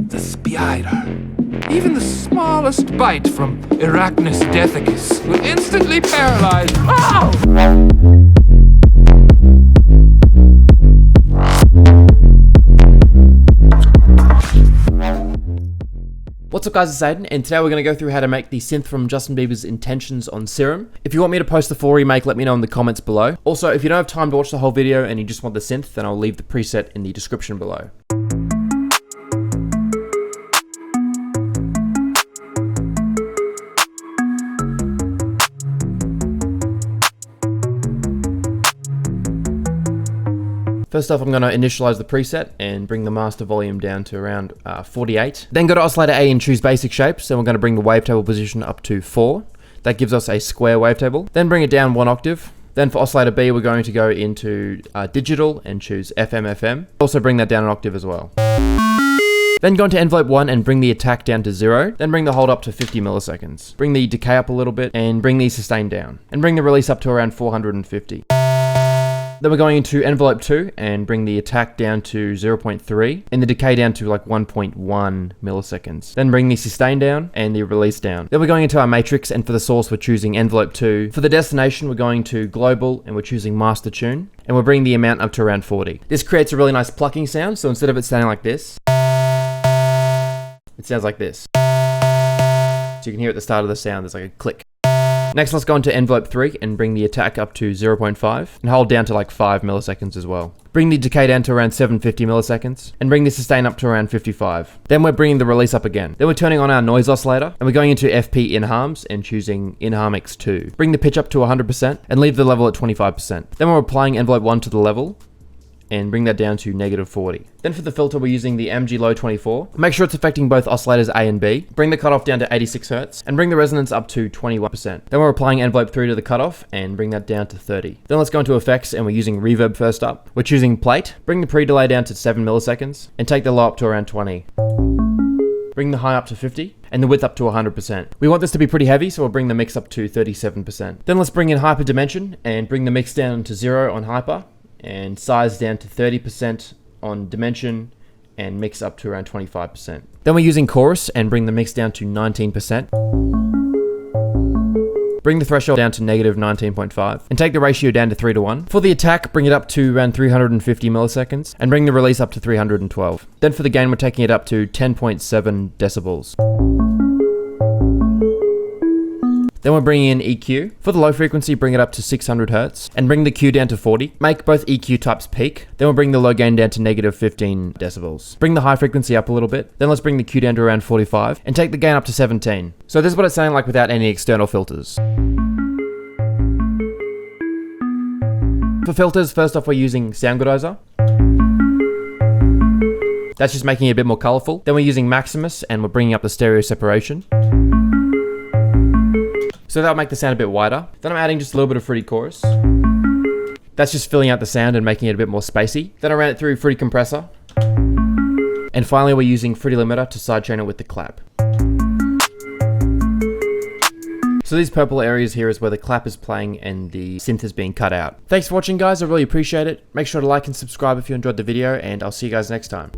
the spider. Even the smallest bite from Arachnus dethicus will instantly paralyze. Oh! What's up guys, it's Aiden, and today we're going to go through how to make the synth from Justin Bieber's Intentions on Serum. If you want me to post the full remake, let me know in the comments below. Also, if you don't have time to watch the whole video and you just want the synth, then I'll leave the preset in the description below. First off, I'm going to initialize the preset and bring the master volume down to around 48. Then go to oscillator A and choose basic shapes. Then we're going to bring the wavetable position up to 4. That gives us a square wavetable. Then bring it down 1 octave. Then for oscillator B, we're going to go into digital and choose FM. Also bring that down an octave as well. Then go into envelope 1 and bring the attack down to 0. Then bring the hold up to 50 milliseconds. Bring the decay up a little bit and bring the sustain down. And bring the release up to around 450. Then we're going into envelope 2 and bring the attack down to 0.3 and the decay down to like 1.1 milliseconds. Then bring the sustain down and the release down. Then we're going into our matrix, and for the source we're choosing envelope 2. For the destination we're going to global and we're choosing master tune, and we're bringing the amount up to around 40. This creates a really nice plucking sound, so instead of it sounding like this, it sounds like this. So you can hear at the start of the sound there's like a click. Next, let's go into envelope 3 and bring the attack up to 0.5 and hold down to like 5 milliseconds as well. Bring the decay down to around 750 milliseconds and bring the sustain up to around 55. Then we're bringing the release up again. Then we're turning on our noise oscillator and we're going into FP in harms and choosing in harm X2. Bring the pitch up to 100% and leave the level at 25%. Then we're applying envelope 1 to the level and bring that down to -40. Then for the filter, we're using the MG Low 24. Make sure it's affecting both oscillators A and B. Bring the cutoff down to 86 Hz and bring the resonance up to 21%. Then we're applying envelope 3 to the cutoff and bring that down to 30. Then let's go into effects and we're using reverb first up. We're choosing plate. Bring the pre-delay down to 7 milliseconds and take the low up to around 20. Bring the high up to 50 and the width up to 100%. We want this to be pretty heavy, so we'll bring the mix up to 37%. Then let's bring in hyper dimension and bring the mix down to 0 on hyper, and size down to 30% on dimension and mix up to around 25%. Then we're using chorus and bring the mix down to 19%. Bring the threshold down to -19.5 and take the ratio down to 3:1. For the attack, bring it up to around 350 milliseconds and bring the release up to 312. Then for the gain, we're taking it up to 10.7 decibels. Then we're bringing in EQ. For the low frequency, bring it up to 600 Hz and bring the Q down to 40. Make both EQ types peak. Then we'll bring the low gain down to -15 decibels. Bring the high frequency up a little bit. Then let's bring the Q down to around 45 and take the gain up to 17. So this is what it's sounding like without any external filters. For filters, first off we're using Sound Godizer. That's just making it a bit more colorful. Then we're using Maximus and we're bringing up the stereo separation. So that'll make the sound a bit wider. Then I'm adding just a little bit of Fruity Chorus. That's just filling out the sound and making it a bit more spacey. Then I ran it through Fruity Compressor. And finally we're using Fruity Limiter to sidechain it with the clap. So these purple areas here is where the clap is playing and the synth is being cut out. Thanks for watching guys, I really appreciate it. Make sure to like and subscribe if you enjoyed the video, and I'll see you guys next time.